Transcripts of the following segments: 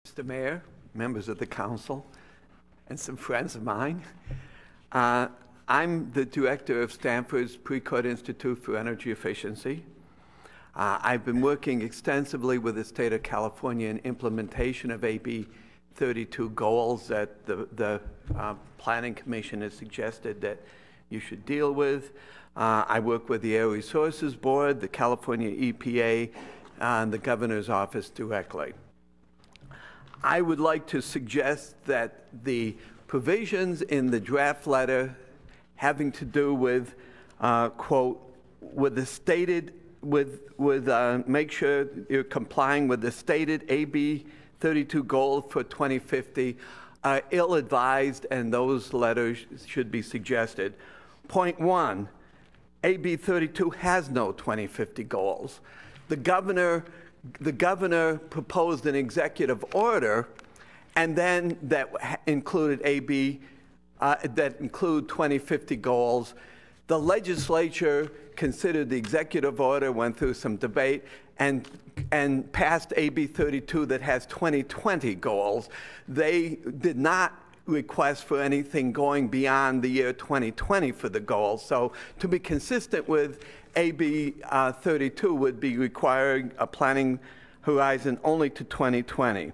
Mr. Mayor, members of the council, and some friends of mine. I'm the director of Stanford's Precourt Institute for Energy Efficiency. I've been working extensively with the state of California in implementation of AB 32 goals that the Planning Commission has suggested that you should deal with. I work with the Air Resources Board, the California EPA, and the Governor's Office directly. I would like to suggest that the provisions in the draft letter having to do with, quote, make sure you're complying with the stated AB 32 goal for 2050 are ill-advised, and those letters should be suggested. Point one, AB 32 has no 2050 goals. The governor proposed an executive order, and then that included that include 2050 goals. The legislature considered the executive order, went through some debate, and passed AB 32 that has 2020 goals. They did not request for anything going beyond the year 2020 for the goals. So to be consistent with AB 32 would be requiring a planning horizon only to 2020.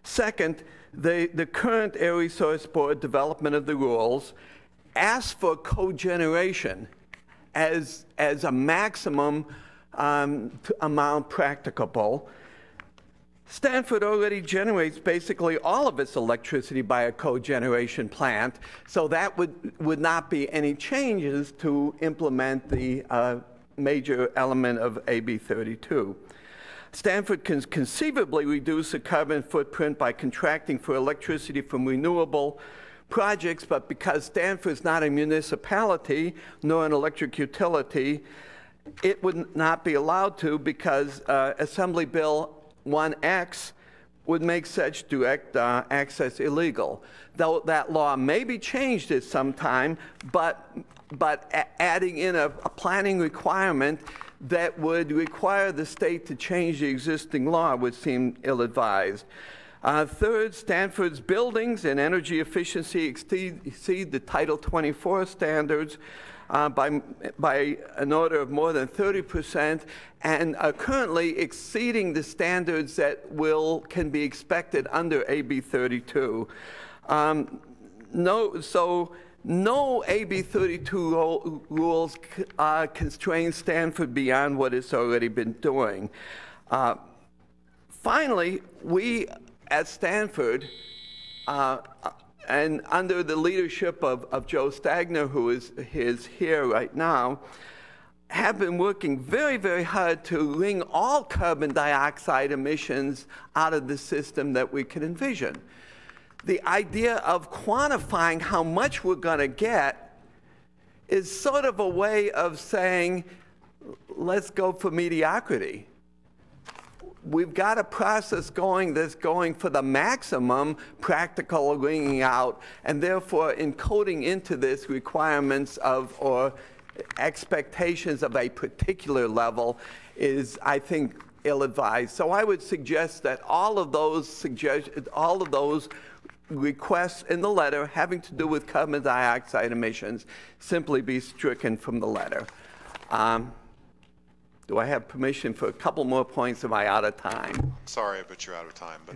Second, the current Air Resource Board development of the rules asks for cogeneration as a maximum amount practicable. Stanford already generates basically all of its electricity by a cogeneration plant, so that would not be any changes to implement the major element of AB 32. Stanford can conceivably reduce the carbon footprint by contracting for electricity from renewable projects, but because Stanford's not a municipality nor an electric utility, it would not be allowed to, because Assembly Bill 1X would make such direct access illegal. Though that law may be changed at some time, but adding in a planning requirement that would require the state to change the existing law would seem ill-advised. Third, Stanford's buildings and energy efficiency exceed the Title 24 standards by an order of more than 30%, and are currently exceeding the standards that can be expected under AB 32. No AB 32 rules constrain Stanford beyond what it's already been doing. Finally, we at Stanford, and under the leadership of Joe Stagner, who is here right now, have been working very, very hard to wring all carbon dioxide emissions out of the system that we can envision. The idea of quantifying how much we're going to get is sort of a way of saying, let's go for mediocrity. We've got a process going that's going for the maximum practical wringing out, and therefore encoding into this requirements of or expectations of a particular level is, I think, ill-advised. So I would suggest that all of those requests in the letter having to do with carbon dioxide emissions simply be stricken from the letter. Do I have permission for a couple more points? Am I out of time? Sorry, but you're out of time. But